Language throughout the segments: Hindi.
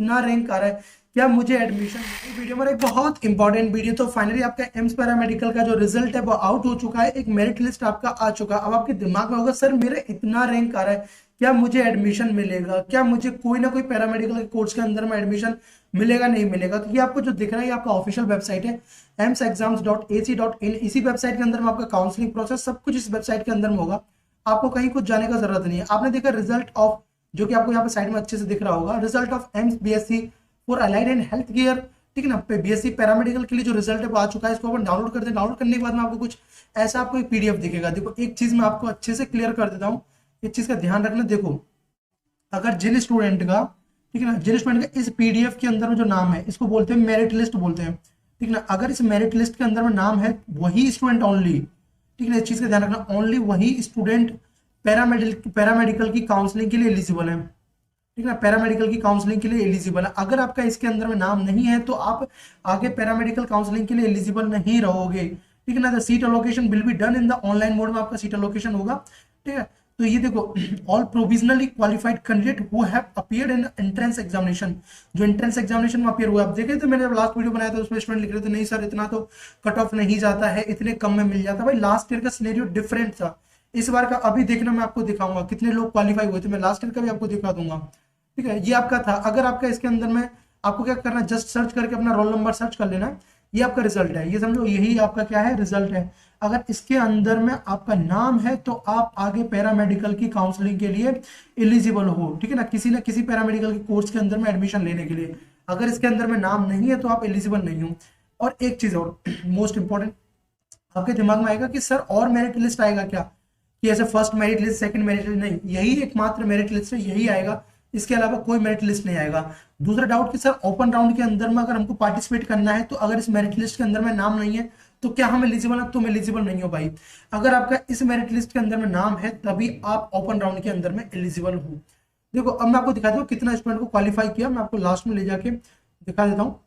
इतना रैंक आ रहा है, क्या मुझे एडमिशन। वीडियो में एक बहुत इंपॉर्टेंट वीडियो। तो फाइनली आपका एम्स पैरामेडिकल का जो रिजल्ट है वो आउट हो चुका है, एक मेरिट लिस्ट आपका आ चुका है। अब आपके दिमाग में होगा सर मेरा इतना रैंक आ रहा है, क्या मुझे एडमिशन मिलेगा, क्या मुझे कोई ना कोई पैरामेडिकल के कोर्स के अंदर में एडमिशन मिलेगा नहीं मिलेगा। तो ये आपको जो दिख रहा है ये आपका ऑफिशियल वेबसाइट है emsexams.ac.in। इसी वेबसाइट के अंदर में आपका काउंसलिंग प्रोसेस सब कुछ इस वेबसाइट के अंदर में होगा, आपको कहीं कुछ जाने का जरूरत नहीं है। आपने देखा रिजल्ट ऑफ, जो कि आपको यहाँ पे साइड में अच्छे से दिख रहा होगा, result of AIIMS BSc for allied and health care, ठीक है ना। बीएससी पैरामेडिकल के लिए जो रिजल्ट है वो आ चुका है, इसको अपन डाउनलोड करते हैं। डाउनलोड करने के बाद में आपको कुछ ऐसा आपको एक पीडीएफ दिखेगा। देखो एक चीज मैं आपको अच्छे से क्लियर कर देता हूँ, एक चीज का ध्यान रखना। देखो अगर जिन स्टूडेंट का, ठीक है ना, जिन स्टूडेंट का इस पीडीएफ के अंदर में जो नाम है इसको बोलते हैं मेरिट लिस्ट बोलते हैं, ठीक है ना। अगर इस मेरिट लिस्ट के अंदर में नाम है वही स्टूडेंट ओनली, ठीक है ना, इस चीज का ध्यान रखना, ओनली वही स्टूडेंट पैरामेडिकल की काउंसलिंग के लिए एलिजिबल है, ठीक है ना। पैरामेडिकल की काउंसलिंग के लिए एलिजिबल है। अगर आपका इसके अंदर में नाम नहीं है तो आप आगे पैरामेडिकल काउंसलिंग के लिए एलिजिबल नहीं रहोगे, ठीक है ना। The seat allocation will be done in the online mode में आपका सीट अलोकेशन होगा, ठीक है। तो ये देखो all provisionally qualified candidate who have appeared in entrance examination, जो एंट्रेंस एग्जामिनेशन में अपीयर हुआ, आप देखे थे मैंने जब लास्ट वीडियो बनाया था उसमें स्टूडेंट लिख रहे थे नहीं सर इतना तो कट ऑफ नहीं जाता है, इतने कम में मिल जाता। भाई लास्ट ईयर का सिनेरियो डिफरेंट था, इस बार का अभी देखना मैं आपको दिखाऊंगा कितने लोग क्वालिफाई हुए थे, मैं लास्ट ईयर का भी आपको दिखा दूंगा, ठीक है। ये आपका था। अगर आपका इसके अंदर में आपको क्या करना है, जस्ट सर्च करके अपना रोल नंबर सर्च कर लेना है, ये आपका रिजल्ट है, ये समझो यही आपका क्या है रिजल्ट है। अगर इसके अंदर में आपका नाम है तो आप आगे पैरामेडिकल की काउंसलिंग के लिए एलिजिबल हो, ठीक है ना किसी पैरामेडिकल के कोर्स के अंदर में एडमिशन लेने के लिए। अगर इसके अंदर में नाम नहीं है तो आप एलिजिबल नहीं हो। और एक चीज और मोस्ट इंपॉर्टेंट आपके दिमाग में आएगा कि सर और मेरिट लिस्ट आएगा क्या, कि ऐसे first merit list second merit list, नहीं, यही एकमात्र मेरिट लिस्ट है, यही आएगा, इसके अलावा कोई मेरिट लिस्ट नहीं आएगा। दूसरा डाउट कि सर ओपन राउंड के अंदर में अगर हमको पार्टिसिपेट करना है तो अगर इस मेरिट लिस्ट के अंदर में नाम नहीं है तो क्या हम एलिजिबल है, तुम एलिजिबल नहीं हो भाई। अगर आपका इस मेरिट लिस्ट के अंदर में नाम है तभी आप ओपन राउंड के अंदर में एलिजिबल हो। देखो अब मैं आपको दिखा दूँ कितना स्टूडेंट को क्वालिफाई किया, मैं आपको लास्ट में ले जाके दिखा देता हूँ,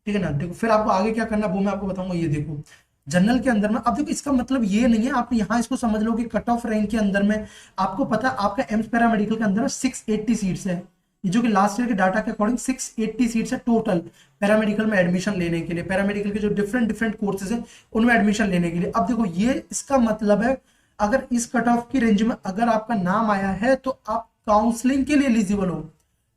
ठीक है ना। देखो फिर आपको आगे क्या करना वो मैं आपको बताऊंगा। ये देखो जनरल के अंदर में, अब देखो इसका मतलब ये नहीं है आप यहाँ इसको समझ लो कि कट ऑफ रैंक के अंदर में आपको पता आपका एम्स पैरामेडिकल के अंदर में 680 सीट्स है, जो कि लास्ट ईयर के डाटा के अकॉर्डिंग 680 सीट्स है टोटल पैरामेडिकल में एडमिशन लेने के लिए, पैरामेडिकल के जो डिफरेंट डिफरेंट कोर्सेज है उनमें एडमिशन लेने के लिए। अब देखो ये इसका मतलब है अगर इस कट ऑफ की रेंज में अगर आपका नाम आया है तो आप काउंसलिंग के लिए एलिजिबल हो,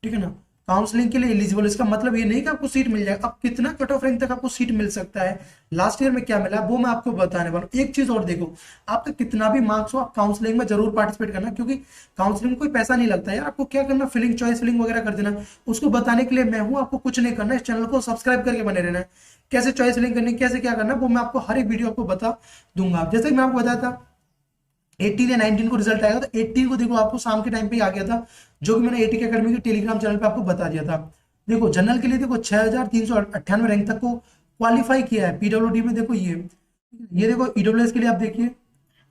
ठीक है ना, काउंसलिंग के लिए एलिजिबल। इसका मतलब ये नहीं कि आपको सीट मिल जाएगा, अब कितना कट ऑफ रैंक तक आपको सीट मिल सकता है, लास्ट ईयर में क्या मिला वो मैं आपको बताने वाला हूँ। एक चीज और देखो, आपका कितना भी मार्क्स हो आप काउंसलिंग में जरूर पार्टिसिपेट करना, क्योंकि काउंसलिंग में कोई पैसा नहीं लगता यार। आपको क्या करना, फिलिंग चॉइस फिलिंग वगैरह कर देना, उसको बताने के लिए मैं हूँ, आपको कुछ नहीं करना, इस चैनल को सब्सक्राइब करके बने रहना है। कैसे चॉइस फिलिंग करनी, कैसे क्या करना वो मैं आपको हर एक वीडियो आपको बता दूंगा। जैसे मैं आपको बताया था 18 या 19 को रिजल्ट आएगा, तो 18 को देखो आपको शाम के टाइम पे आ गया था, जो कि मैंने एटी के अकेडमी के टेलीग्राम चैनल पे आपको बता दिया था। देखो जनरल के लिए देखो 6398 रैंक तक को क्वालिफाई किया है। पीडब्ल्यूडी में देखो ये देखो ईडब्ल्यूएस के लिए आप देखिए,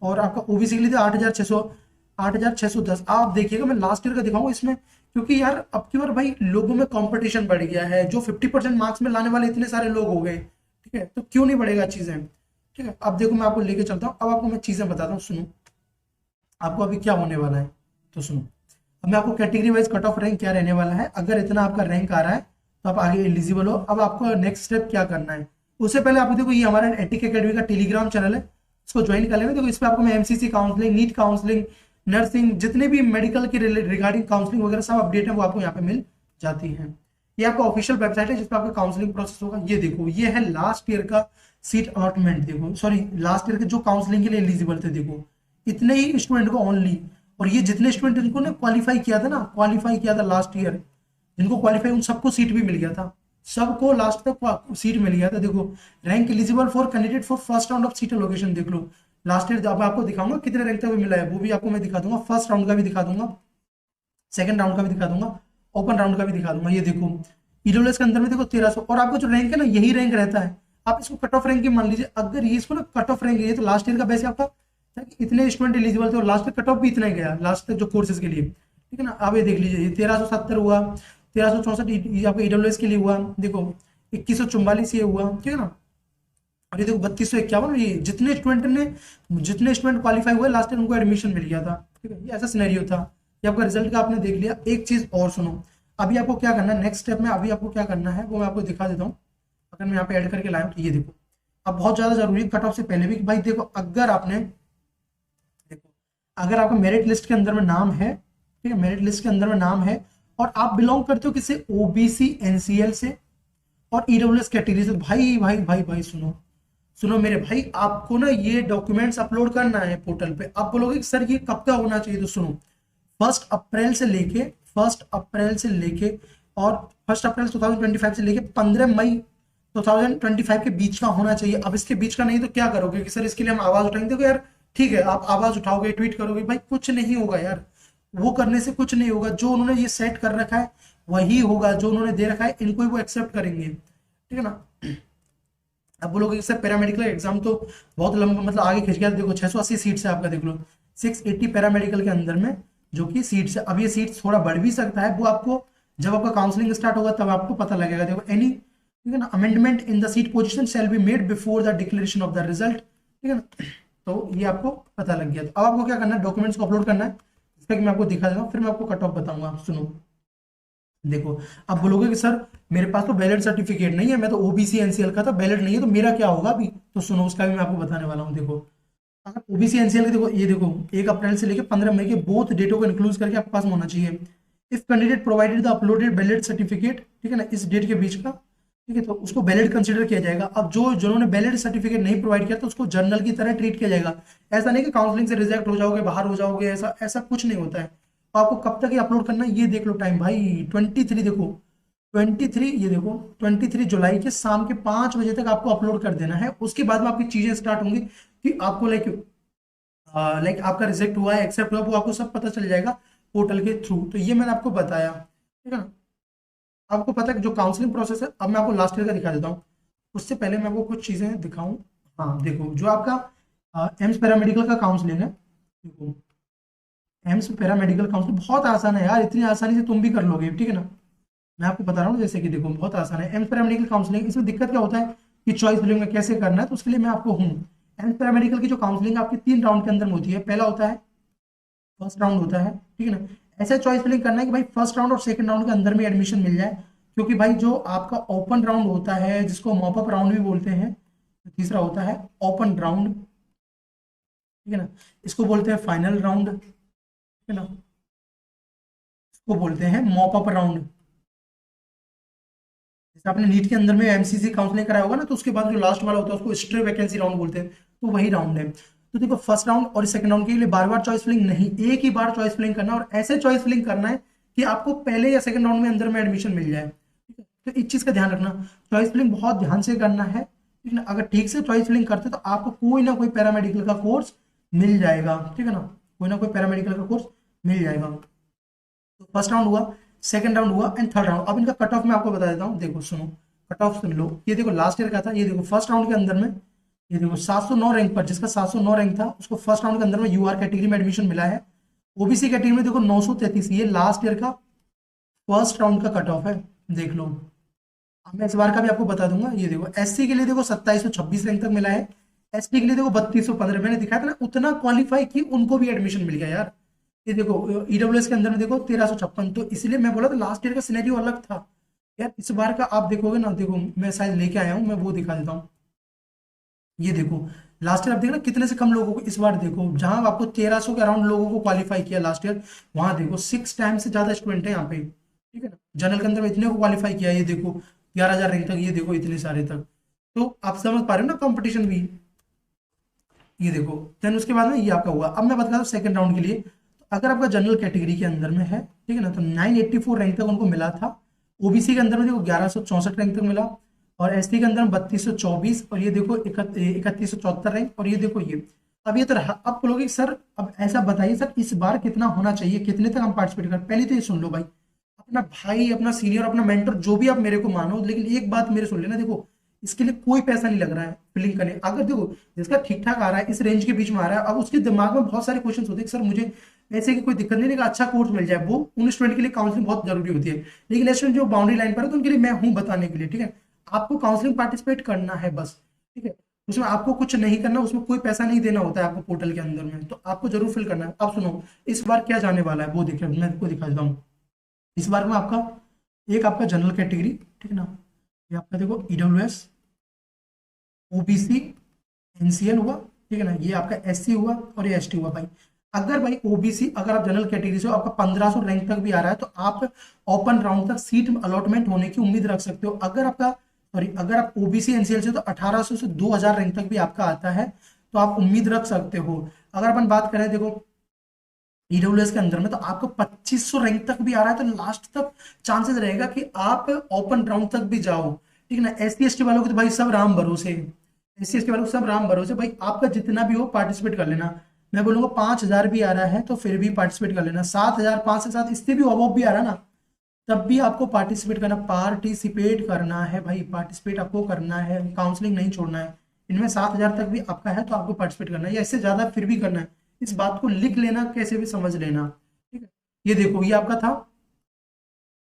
और आपका ओबीसी के लिए 8610। आप देखिएगा मैं लास्ट ईयर का दिखाऊंगा इसमें, क्योंकि यार अब की बार भाई लोगों में कंपटीशन बढ़ गया है, जो 50% मार्क्स में लाने वाले इतने सारे लोग हो गए, ठीक है, तो क्यों नहीं बढ़ेगा चीजें, ठीक है। अब देखो मैं आपको लेके चलता हूँ, अब आपको मैं चीजें बताता हूँ, सुनो आपको अभी क्या होने वाला है, तो सुनो अब मैं आपको category wise cut off rank क्या रहने वाला है। अगर इतना आपका रैंक आ रहा है तो आप आगे एलिजिबल हो। अब आपको नेक्स्ट स्टेप क्या करना है, उससे पहले आप देखो ये हमारा एटिक एकेडमी का टेलीग्राम चैनल है, इसको ज्वाइन कर लेना। देखो इस पर आपको मैं MCC counselling, NEET counselling, nursing, जितने भी मेडिकल के रिगार्डिंग काउंसलिंग वगैरह सब अपडेट है वो आपको यहाँ पे मिल जाती है। ये आपका ऑफिशियल वेबसाइट है जिसपे आपका काउंसलिंग प्रोसेस होगा। ये देखो ये है लास्ट ईयर का सीट अलॉटमेंट, देखो सॉरी लास्ट ईयर के जो काउंसलिंग के लिए एलिजिबल थे, देखो इतने ही स्टूडेंट को ओनली। और ये जितने स्टूडेंट जिनको ने क्वालिफाई किया था लास्ट ईयर, जिनको क्वालिफाई उन सबको सीट भी मिल गया था, सबको लास्ट तक सीट मिल गया था। देखो rank eligible for candidate for first round of seat allocation, देख लो लास्ट ईयर जब आपको दिखाऊंगा कितने रैंक तक मिला है वो भी आपको मैं दिखा दूंगा, फर्स्ट राउंड का भी दिखा दूंगा, सेकंड राउंड का भी दिखा दूंगा, ओपन राउंड का भी दिखा दूंगा। ये देखो ईडब्ल्यूएस के अंदर में देखो 1300, और आपको जो रैंक है ना यही रैंक रहता है। आप इसको कट ऑफ रैंक की मान लीजिए, अगर ये इसको ना कट ऑफ रैंक है तो लास्ट ईयर का वैसे आपका इतने स्टूडेंट एलिजिबल थे और लास्ट कट ऑफ भी इतना ही गया लास्ट तक जो कोर्सेज के लिए, ठीक है ना। आप ये देख लीजिए ये 1370 हुआ, 1364 आपका ईडब्ल्यूएस के लिए हुआ, देखो 2144 ये हुआ, ठीक है ना। और ये देखो 3251, ये जितने स्टूडेंट क्वालिफाई हुए लास्ट टाइम उनको एडमिशन मिल गया था, ठीक है। ये ऐसा सिनेरियो था। ये आपका रिजल्ट का आपने देख लिया। एक चीज और सुनो, अभी आपको क्या करना है नेक्स्ट स्टेप में, अभी आपको क्या करना है वो मैं आपको दिखा देता हूँ। अगर मैं यहाँ पे ऐड करके लाया हूँ तो ये देखो, अब बहुत ज्यादा जरूरी है कट ऑफ से पहले भी कि भाई देखो, अगर आपने देखो, अगर आपका मेरिट लिस्ट के अंदर में नाम है, ठीक है, मेरिट लिस्ट के अंदर में नाम है और आप बिलोंग करते हो किसी ओबीसी एनसीएल से और ईडब्ल्यूएस कैटेगरी से, भाई भाई भाई भाई सुनो, सुनो मेरे भाई, आपको ना ये डॉक्यूमेंट्स अपलोड करना है पोर्टल पे। आप बोलोगे कि सर ये कब का होना चाहिए, तो सुनो, 1 अप्रैल से लेके और 1 अप्रैल 2025 से लेके 15 मई 2025 के बीच का होना चाहिए। अब इसके बीच का नहीं तो क्या करोगे कि सर इसके लिए हम आवाज उठाएंगे, देखो यार ठीक है, आप आवाज उठाओगे, ट्वीट करोगे, भाई कुछ नहीं होगा यार, वो करने से कुछ नहीं होगा। जो उन्होंने ये सेट कर रखा है वही होगा, जो उन्होंने दे रखा है इनको ही वो एक्सेप्ट करेंगे, ठीक है ना। अब बोलोगे सर पैरामेडिकल एग्जाम तो बहुत लंबा, मतलब आगे खिंच गया, देखो 680 सीट्स है आपका, देख लो 680 पैरामेडिकल के अंदर में जो कि सीट्स है। अब ये सीट्स थोड़ा बढ़ भी सकता है, वो आपको जब आपका काउंसलिंग स्टार्ट होगा तब आपको पता लगेगा। देखो एनी, ठीक है ना, amendment in the seat position shall be made before the declaration of the result, ठीक है ना। तो ये आपको पता लग गया। तो अब आपको क्या करना है, डॉक्यूमेंट्स को अपलोड करना है, इसका मैं आपको दिखा देगा, फिर मैं आपको कट ऑफ बताऊंगा। सुनो देखो, अब बोलोगे कि सर मेरे पास तो वैलिड सर्टिफिकेट नहीं है, मैं तो ओबीसी एनसीएल का था, वैलिड नहीं है, तो मेरा क्या होगा अभी, तो सुनो उसका भी मैं आपको बताने वाला हूँ। देखो अगर ओबीसी एनसीएल के, देखो ये देखो 1 अप्रैल से लेकर 15 मई के बोथ डेटों को इंक्लूड करके आपके पास में होना चाहिए। If candidate provided the uploaded valid certificate, ठीक है ना, इस डेट के बीच का, ठीक है, तो उसको वैलिड कंसिडर किया जाएगा। अब जो जिन्होंने वैलिड सर्टिफिकेट नहीं प्रोवाइड किया तो उसको जर्नल की तरह ट्रीट किया जाएगा। ऐसा नहीं कि काउंसलिंग से रिजेक्ट हो जाओगे, बाहर हो जाओगे, ऐसा ऐसा कुछ नहीं होता है। तो आपको कब तक ये अपलोड करना है ये देख लो टाइम भाई, 23, देखो 23, ये देखो 23 जुलाई के शाम के 5 बजे तक आपको अपलोड कर देना है। उसके बाद में आपकी चीजें स्टार्ट होंगी कि आपको लाइक आपका रिजेक्ट हुआ है, एक्सेप्ट हुआ, वो आपको सब पता चल जाएगा पोर्टल के थ्रू। तो ये मैंने आपको बताया, ठीक है ना। आपको पता है कि जो काउंसलिंग प्रोसेस है, अब मैं आपको लास्ट ईयर का दिखा देता हूँ। उससे पहले मैं आपको कुछ चीजें दिखाऊं। हाँ देखो, जो आपका एम्स पैरामेडिकल का काउंसलिंग है, देखो एम्स पैरामेडिकल काउंसलिंग बहुत आसान है यार, इतनी आसानी से तुम भी कर लोगे, ठीक है ना। मैं आपको बता रहा हूँ, जैसे कि देखो बहुत आसान है एम्स पैरामेडिकल काउंसलिंग। इसमें दिक्कत क्या होता है कि चॉइस फिलिंग में कैसे करना है, तो उसके लिए मैं आपको हूँ। एम्स पैरामेडिकल की जो काउंसलिंग आपकी 3 राउंड के अंदर में होती है। पहला होता है फर्स्ट राउंड होता है, ठीक है ना। ऐसा चॉइस फिलिंग करना है कि भाई फर्स्ट राउंड और सेकंड राउंड के अंदर में एडमिशन मिल जाए, क्योंकि भाई जो आपका ओपन राउंड होता है, जिसको मॉपअप राउंड भी बोलते हैं, तीसरा होता है ओपन राउंड, ठीक है ना, इसको बोलते हैं फाइनल राउंड, ठीक है ना, इसको बोलते हैं मॉपअप राउंड। जैसे आपने नीट के अंदर में एमसीसी काउंसलिंग कराया होगा ना, तो उसके बाद जो लास्ट वाला होता है उसको स्ट्रे वैकेंसी राउंड बोलते हैं, तो वही राउंड है। तो देखो फर्स्ट राउंड और सेकंड राउंड के लिए बार बार चॉइस फिलिंग नहीं, एक ही बार चॉइस फिलिंग करना, और ऐसे चॉइस फिलिंग करना है कि आपको पहले या सेकंड राउंड में अंदर में एडमिशन मिल जाए, ठीक है। तो इस चीज का ध्यान रखना, चॉइस फिलिंग बहुत ध्यान से करना है, ठीक है ना। अगर ठीक से चॉइस फिलिंग करते तो आपको कोई ना कोई पैरामेडिकल का कोर्स मिल जाएगा, ठीक है ना, कोई ना कोई पैरामेडिकल का कोर्स मिल जाएगा। तो फर्स्ट राउंड हुआ, सेकंड राउंड हुआ एंड थर्ड राउंड। अब इनका कट ऑफ मैं आपको बता देता हूँ, देखो सुनो, कट ऑफ सुन लो। ये देखो लास्ट ईयर का था, ये देखो फर्स्ट राउंड के अंदर में, ये देखो 709 रैंक पर, जिसका 709 रैंक था उसको फर्स्ट राउंड के अंदर में यूआर कैटेगरी में एडमिशन मिला है। ओबीसी कैटेगरी में देखो 933, ये लास्ट ईयर का फर्स्ट राउंड का कट ऑफ है, देख लो। अब मैं इस बार का भी आपको बता दूंगा। ये देखो एससी के लिए देखो 2726 रैंक तक मिला है, एसटी के लिए देखो 3215, मैंने दिखाया था ना, उतना क्वालिफाई की उनको भी एडमिशन मिल गया यार। ये देखो ईडब्ल्यूएस के अंदर में देखो 1356, तो इसलिए मैं बोला था लास्ट ईयर का सिनेरियो अलग था यार। इस बार का आप देखोगे ना, देखो मैं शायद लेके आया हूँ, मैं वो दिखा देता हूँ। ये देखो लास्ट ईयर आप देखना कितने से कम लोगों को, इस बार देखो जहां आपको 1300 के अराउंड लोगों को क्वालिफाई किया लास्ट ईयर, वहां देखो 6 टाइम से ज्यादा स्टूडेंट है यहाँ पे, ठीक है ना। जनरल के अंदर में इतने को क्वालिफाई किया, ये देखो 11,000 रैंक तक, ये देखो इतने सारे तक। तो आप समझ पा रहे हो ना कंपटीशन भी। ये देखो देन उसके बाद में ये आपका हुआ। अब मैं बता दूं सेकंड राउंड के लिए, तो अगर आपका जनरल कैटेगरी के अंदर में है, ठीक है ना, तो 984 रैंक तक उनको मिला था। ओबीसी के अंदर में देखो 1164 रैंक तक मिला, और एसटी के अंदर में 3224, और ये देखो 3174 रैंक, और ये देखो ये। अब ये तो रहा, अब बोलोगे सर अब ऐसा बताइए सर इस बार कितना होना चाहिए, कितने तक हम पार्टिसिपेट कर। पहले तो ये सुन लो भाई, अपना भाई, अपना सीनियर, अपना मेंटर, जो भी आप मेरे को मानो, लेकिन एक बात मेरे सुन लेना, देखो इसके लिए कोई पैसा नहीं लग रहा है फिलिंग करने। अगर देखो जिसका ठीक ठाक आ रहा है, इस रेंज के बीच में आ रहा है, अब उसके दिमाग में बहुत सारे क्वेश्चन होते हैं कि सर मुझे पैसे की कोई दिक्कत नहीं, लेकिन अच्छा कोर्स मिल जाए, वो उन स्टूडेंट के लिए काउंसलिंग बहुत जरूरी होती है। लेकिन ऐसे जो बाउंड्री लाइन पर है तो उनके लिए मैं हूं बताने के लिए, ठीक है। आपको काउंसलिंग पार्टिसिपेट करना है बस, ठीक है। उसमें आपको कुछ नहीं करना, उसमें कोई पैसा नहीं देना होता है आपको पोर्टल के अंदर में, तो आपको जरूर फिल करना है। अब सुनो इस बार क्या जाने वाला है वो देखिए, मैं आपको दिखा देता हूँ। इस बार में आपका एक आपका जनरल कैटेगरी, ठीक है ना, ये आपका देखो ईडब्ल्यूएस, ओबीसी, एनसीएल हुआ, ठीक है ना, ये आपका एससी हुआ और ये एसटी हुआ भाई। अगर भाई ओबीसी, अगर आप जनरल कैटेगरी से हो, आपका 1500 रैंक तक भी आ रहा है, तो आप ओपन राउंड तक सीट अलॉटमेंट होने की उम्मीद रख सकते हो। अगर आपका सॉरी, अगर आप ओबीसी एनसीएल से, तो 1800 से 2000 रैंक तक भी आपका आता है, तो आप उम्मीद रख सकते हो। अगर अपन बात करें देखो ईडब्ल्यूएस के अंदर में, तो आपको 2500 रैंक तक भी आ रहा है, तो लास्ट तक चांसेस रहेगा कि आप ओपन राउंड तक भी जाओ, ठीक है ना। एस टी एस टी वालों को तो भाई सब राम भरोसे, एस सी एस टी वालों को सब राम भरोसे भाई, आपका जितना भी हो पार्टिसिपेट कर लेना। मैं बोलूंगा 5000 भी आ रहा है तो फिर भी पार्टिसिपेट कर लेना, 7000 5 से 7 इससे भी अबव भी आ रहा है ना, तब भी आपको पार्टिसिपेट करना है भाई, पार्टिसिपेट आपको करना है, काउंसलिंग नहीं छोड़ना है। इनमें 7000 तक भी आपका है तो आपको पार्टिसिपेट करना है, या इससे ज्यादा फिर भी करना है। इस बात को लिख लेना, कैसे भी समझ लेना, ठीक है। ये देखो ये आपका था,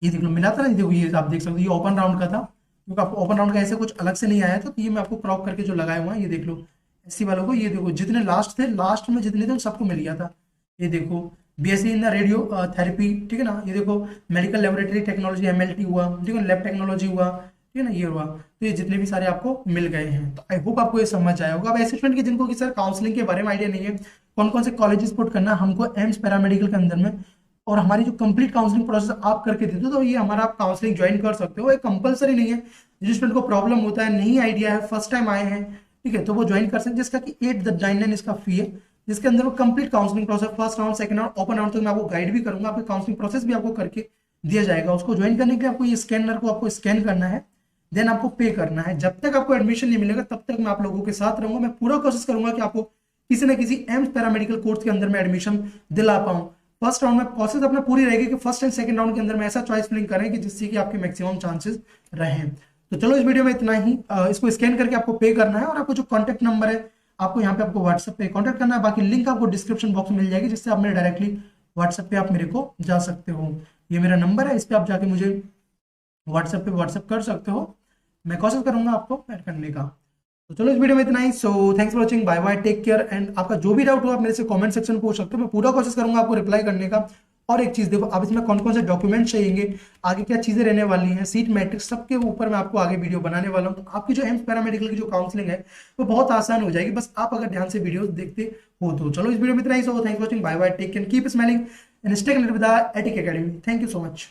ये देख लो मिला था ना, ये देखो ये आप देख सकते हो, ये ओपन राउंड का था, क्योंकि आपको ओपन राउंड का ऐसे कुछ अलग से नहीं आया था, तो ये मैं आपको क्रॉप करके जो लगाया हुआ है, ये देख लो। एससी वालों को ये देखो, जितने लास्ट थे, लास्ट में जितने थे उन सबको मिल गया था। ये देखो बीएससी इन रेडियो थेरेपी, ठीक है ना, ये देखो मेडिकल लेबोरेटरी टेक्नोलॉजी एमएलटी हुआ, ठीक है, लैब टेक्नोलॉजी हुआ, ठीक है ना, ये हुआ। तो ये जितने भी सारे आपको मिल गए हैं, तो आई होप आपको ये समझ आया होगा। अब ऐसे स्टूडेंट के जिनको कि सर काउंसलिंग के बारे में आइडिया नहीं है, कौन कौन से कॉलेजेस पुट करना हमको एम्स पैरामेडिकल के अंदर में, और हमारी जो कंप्लीट काउंसलिंग प्रोसेस आप करके देते हो, तो ये हमारा आप काउंसलिंग ज्वाइन कर सकते हो। ये कंपलसरी नहीं है, जिस स्टूडेंट को प्रॉब्लम होता है, नहीं आइडिया है, फर्स्ट टाइम आए हैं, ठीक है, तो वो ज्वाइन कर सकते हैं, जिसका कि 899 इसका फी है, जिसके अंदर वो complete counselling process, first round, second round, open round तक मैं आपको गाइड भी करूंगा, आपको काउंसलिंग प्रोसेस भी आपको करके दिया जाएगा। उसको ज्वाइन करने के लिए आपको ये स्कैनर को आपको स्कैन करना है, देन आपको पे करना है। जब तक आपको एडमिशन नहीं मिलेगा तब तक मैं आप लोगों के साथ रहूंगा, मैं पूरा कोशिश करूंगा कि आपको किसी न किसी एम्स पैरामेडिकल कोर्स के अंदर में एडमिशन दिला पाऊं। फर्स्ट राउंड में प्रोसेस अपना पूरी रहेगी कि फर्स्ट एंड सेकंड राउंड के अंदर में ऐसा चॉइस फिलिंग करें कि जिससे कि आपके मैक्सिमम चांसेस रहें। तो चलो इस वीडियो में इतना ही, इसको स्कैन करके आपको पे करना है, और आपको जो कॉन्टैक्ट नंबर है आपको यहाँ पे आपको व्हाट्सएप पे कॉन्टैक्ट करना है, बाकी लिंक आपको डिस्क्रिप्शन बॉक्स में मिल जाएगी, जिससे आप मेरे डायरेक्टली व्हाट्सएप पे आप मेरे को जा सकते हो। ये मेरा नंबर है, इस पर आप जाके मुझे व्हाट्सएप कर सकते हो, मैं कोशिश करूंगा आपको ऐड करने का। तो चलो इस वीडियो में इतना ही, so thanks for watching, bye bye, take care. And आपका जो भी डाउट हो आप मेरे से कमेंट सेक्शन में पूछ सकते हो, मैं पूरा कोशिश करूंगा आपको रिप्लाई करने का। और एक चीज देखो, अब इसमें कौन कौन से डॉक्यूमेंट चाहिए, आगे क्या चीजें रहने वाली हैं, सीट मैट्रिक्स, सबके ऊपर मैं आपको आगे वीडियो बनाने वाला हूं। तो आपकी जो एम्स पैरामेडिकल की जो काउंसलिंग है वो बहुत आसान हो जाएगी, बस आप अगर ध्यान से वीडियो देखते हो तो। चलो इस वीडियो में इतना ही, so thanks for watching, bye bye, take care, keep smiling and stay connected with the Attic academy. Thank you so much.